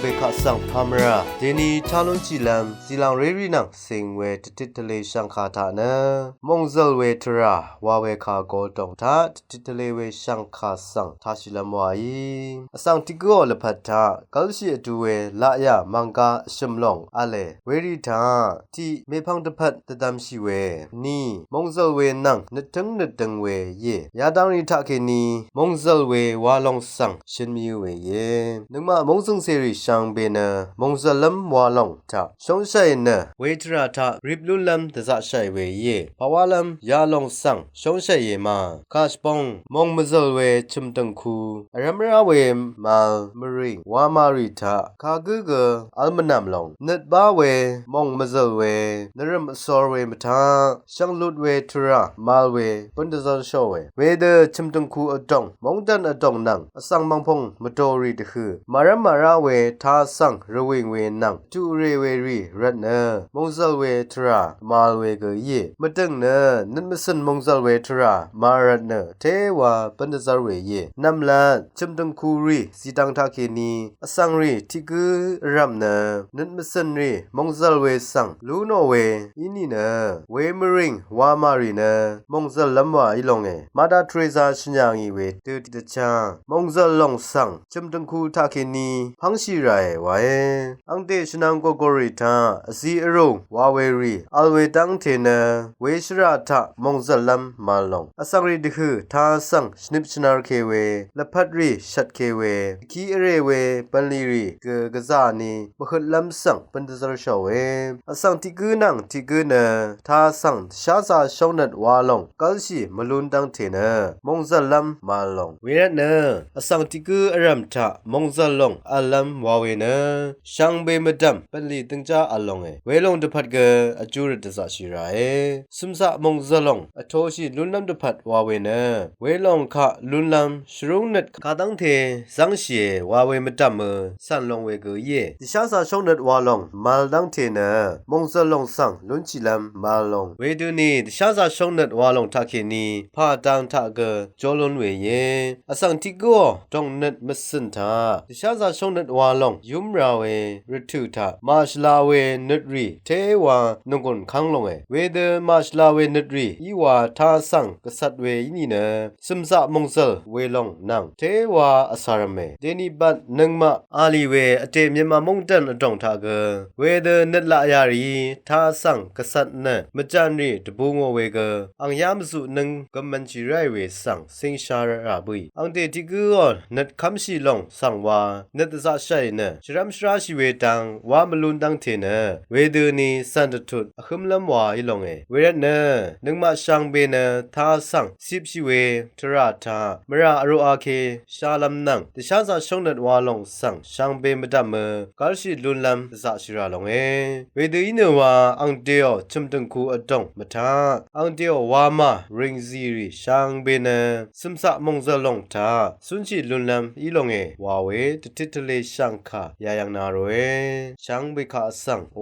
เบคาสังพามราเดนีชาลุนจิลัมซิลังเรรีนังเซงเวติทะเลชังคาทานะมงซลเวทราวาเวคาโกตองทาติทะเลเวชังคาสังทาชิลมวายอสังติโกลพัทธากัลชิอดูเวลายามังกาชมลองอะเลเวริทาที่เมพังตะพัดตะดามชิเวนีมงซลเวนังนึทึงนึดังเวเยยาดังริทาเคนีมงซลเววาลองสังชินมีเวเยนึกมามงซึงเซริชังเบนะมงซลัมวาลองทาชงชัยนะเวทราทาริบลุลัมตะซะชัยเวเยภาวะลัมยาลองสังชงชัยเยมาคาชปองมงมซลเวชุมตังคูอรัมราเวมาลมริงวามาริทาคากุกอัลมนัมลองนึดบาเวมงมซลเวนรมซอร์เวมทาชังลุดเวทรามาลเวปุนตะซอชเวเวเดชุมตังคูอดองมงดันอดองนังอสังมังพงมโตรีตะคือมารมาราเวทาสังระเวงเวนังจูเรเวรีรัตเนมงซลเวทรามาลเวกเยมตึงเนนันมสันมงซลเวทรามารัตเนเทวาปันตะซาเวเยนัมลาชุมตังคูรีสีตังทาเคนีอสังรีทิกุรัมเนนันมสันรีมงซลเวสังลูโนเวอินีเนเวมริงวามารีเนมงซลลัมวาอิลงเอมาดาเทรซาชญางอีเวตืติตะชามงซลลงสังชุมตังคูทาเคนีพังชิไรวาเออังเตชนังโกโกริทาอซีอรุวาเวรีอัลเวตังเทเนเวชราทามงซลัมมาลงอสังรีดคือทาสังสนิปชนาร์เคเวละพัดรีชัดเคเวคีเอเรเวปันลีรีกะซานีมหลัมสังปันตะซาชเวอสังติกุนังติกุเนทาสังชาซาชงนัดวาลงกัลชีมลุนตังเทเนมงซลัมมาลงเวรเนอสังติกุอรัมทามงซลงอัลลัมวาเวเนชังเบมดัมปันลีตึงจาอัลลงเวลงตะพัดกะอจูรตะซาชิราสุมซามงซลงอโทชิลุนลัมตะพัดวาเวเนเวลงคะลุนลัมชรุงนัดกาตังเทสังเชวาเวมดัมสันลงเวกเยดิชาซาชงนัดวาลงมาลดังเทเนมงซลงสังลุนชิลัมมาลงเวดูนีดิชาซาชงนัดวาลงทาเคนีพาดังทากะจอลนเวเยอสังติโกตองนัดมสันทาดิชาซาชงนัดวาลงยุมราเวรทุทามาชลาเวนัดรีเทวานงกนคังลงเวเดมาชลาเวนัดรีอีวาทาสังกษัตริย์เวนี่เนซึมซามงซลเวลงนังเทวาอสารเมเดนิบัดนังมาอาลีเวอเตเมียมามงดันอดองทากะเวเดนัดลายารีทาสังกษัตริย์เนมจันรีตบูงเวกอังยามสุนังกัมมันจิไรเวสังสิงชาระบุยอังเตติกุอนัดคัมชิลงสังวานัดซาชัยเนชรัมชราชิเวตังวามลุนตังเทเนเวเดนีสันตทุดอคุมลัมวาอิลงเวรเนนึงมาชังเบเนทาสังสิบชิเวทราทามราอรุอาเคชาลัมนังติชาซาชงนัดวาลงสังชังเบมดัมกาลชิลุนลัมซาชิราลงเวเดอินวาอังเดียวชุมตังคูอดงมทาอังเดียววามาริงซีรีชังเบเนซึมซามงซลงทาสุนชิลุนลัมอีลงวาเวติทะเลชังคายายังนาโรชังเบคาสังโอ